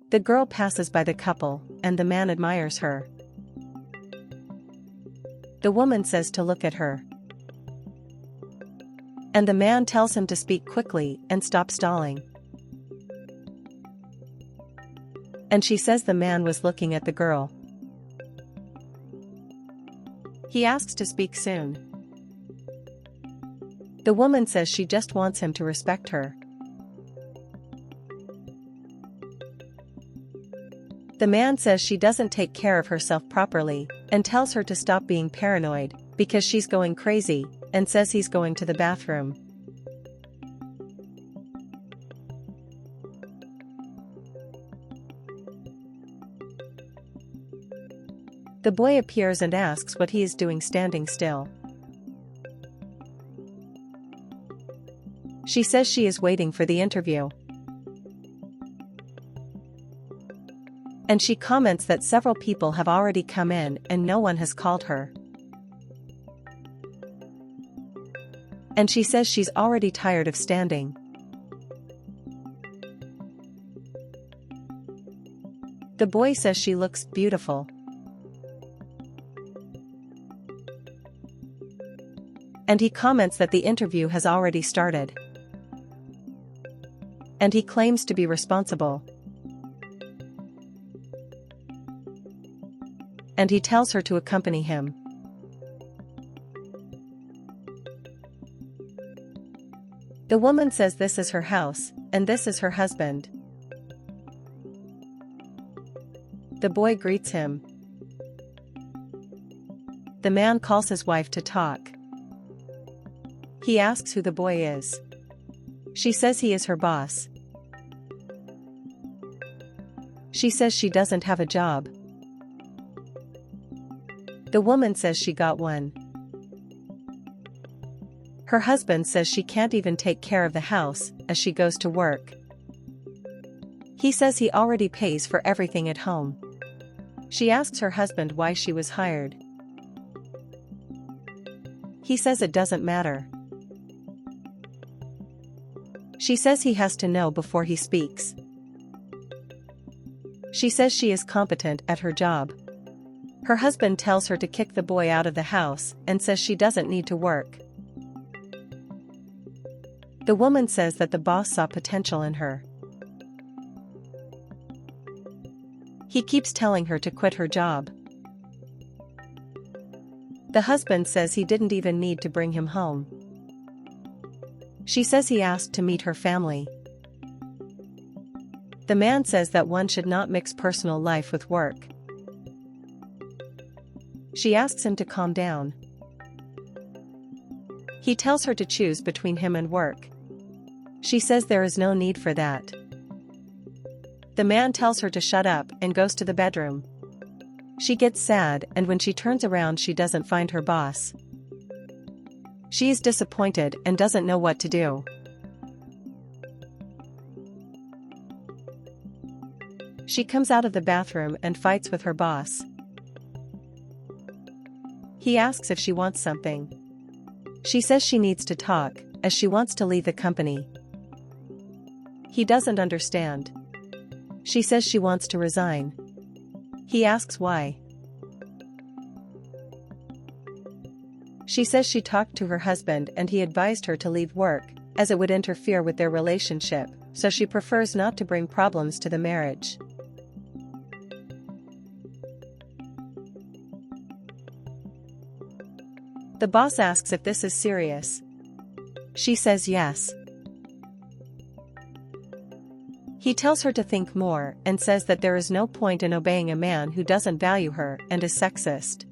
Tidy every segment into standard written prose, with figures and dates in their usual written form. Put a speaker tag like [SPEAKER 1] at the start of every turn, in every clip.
[SPEAKER 1] The girl passes by the couple, and the man admires her. The woman says to look at her. And the man tells him to speak quickly and stop stalling. And she says the man was looking at the girl. He asks to speak soon. The woman says she just wants him to respect her. The man says she doesn't take care of herself properly, and tells her to stop being paranoid, because she's going crazy, and says he's going to the bathroom. The boy appears and asks what he is doing standing still. She says she is waiting for the interview. And she comments that several people have already come in and no one has called her. And she says she's already tired of standing. The boy says she looks beautiful. And he comments that the interview has already started. And he claims to be responsible. And he tells her to accompany him. The woman says this is her house, and this is her husband. The boy greets him. The man calls his wife to talk. He asks who the boy is. She says he is her boss. She says she doesn't have a job. The woman says she got one. Her husband says she can't even take care of the house, as she goes to work. He says he already pays for everything at home. She asks her husband why she was hired. He says it doesn't matter. She says he has to know before he speaks. She says she is competent at her job. Her husband tells her to kick the boy out of the house and says she doesn't need to work. The woman says that the boss saw potential in her. He keeps telling her to quit her job. The husband says he didn't even need to bring him home. She says he asked to meet her family. The man says that one should not mix personal life with work. She asks him to calm down. He tells her to choose between him and work. She says there is no need for that. The man tells her to shut up and goes to the bedroom. She gets sad, and when she turns around she doesn't find her boss. She is disappointed and doesn't know what to do. She comes out of the bathroom and fights with her boss. He asks if she wants something. She says she needs to talk, as she wants to leave the company. He doesn't understand. She says she wants to resign. He asks why. She says she talked to her husband and he advised her to leave work, as it would interfere with their relationship, so she prefers not to bring problems to the marriage. The boss asks if this is serious. She says yes. He tells her to think more and says that there is no point in obeying a man who doesn't value her and is sexist.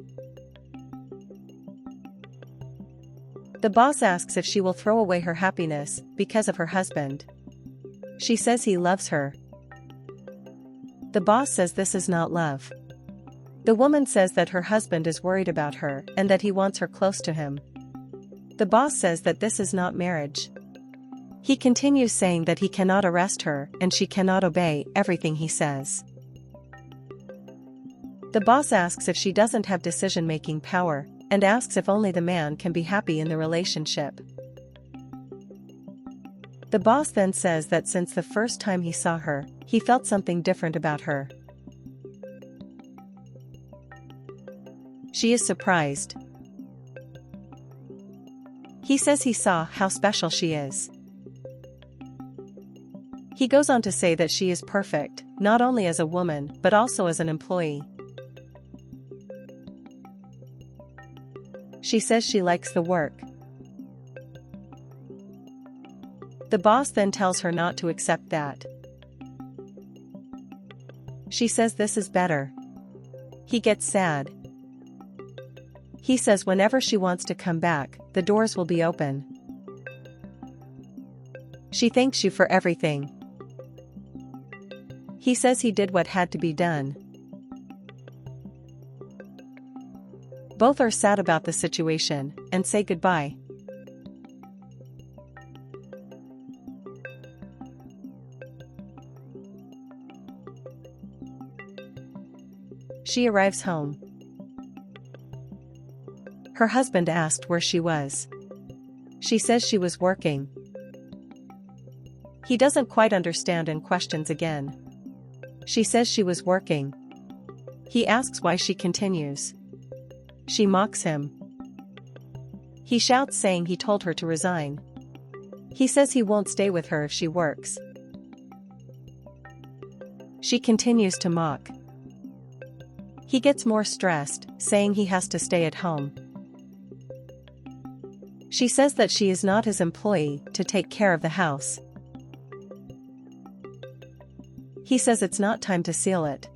[SPEAKER 1] The boss asks if she will throw away her happiness because of her husband. She says he loves her. The boss says this is not love. The woman says that her husband is worried about her and that he wants her close to him. The boss says that this is not marriage. He continues saying that he cannot arrest her and she cannot obey everything he says. The boss asks if she doesn't have decision-making power, and asks if only the man can be happy in the relationship. The boss then says that since the first time he saw her, he felt something different about her. She is surprised. He says he saw how special she is. He goes on to say that she is perfect, not only as a woman but also as an employee. She says she likes the work. The boss then tells her not to accept that. She says this is better. He gets sad. He says whenever she wants to come back, the doors will be open. She thanks you for everything. He says he did what had to be done. Both are sad about the situation and say goodbye. She arrives home. Her husband asked where she was. She says she was working. He doesn't quite understand and questions again. She says she was working. He asks why she continues. She mocks him. He shouts saying he told her to resign. He says he won't stay with her if she works. She continues to mock. He gets more stressed, saying he has to stay at home. She says that she is not his employee to take care of the house. He says it's not time to seal it.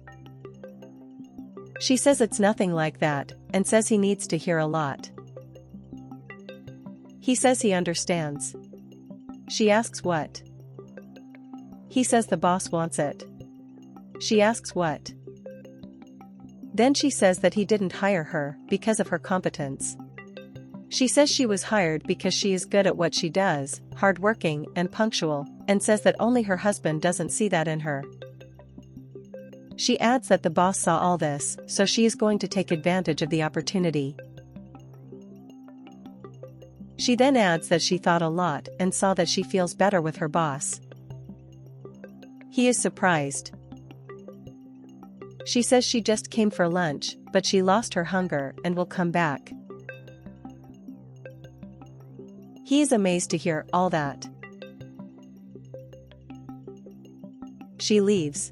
[SPEAKER 1] She says it's nothing like that, and says he needs to hear a lot. He says he understands. She asks what? He says the boss wants it. She asks what? Then she says that he didn't hire her because of her competence. She says she was hired because she is good at what she does, hardworking and punctual, and says that only her husband doesn't see that in her. She adds that the boss saw all this, so she is going to take advantage of the opportunity. She then adds that she thought a lot and saw that she feels better with her boss. He is surprised. She says she just came for lunch, but she lost her hunger and will come back. He is amazed to hear all that. She leaves.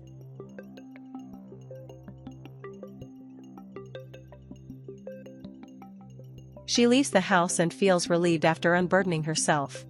[SPEAKER 1] She leaves the house and feels relieved after unburdening herself.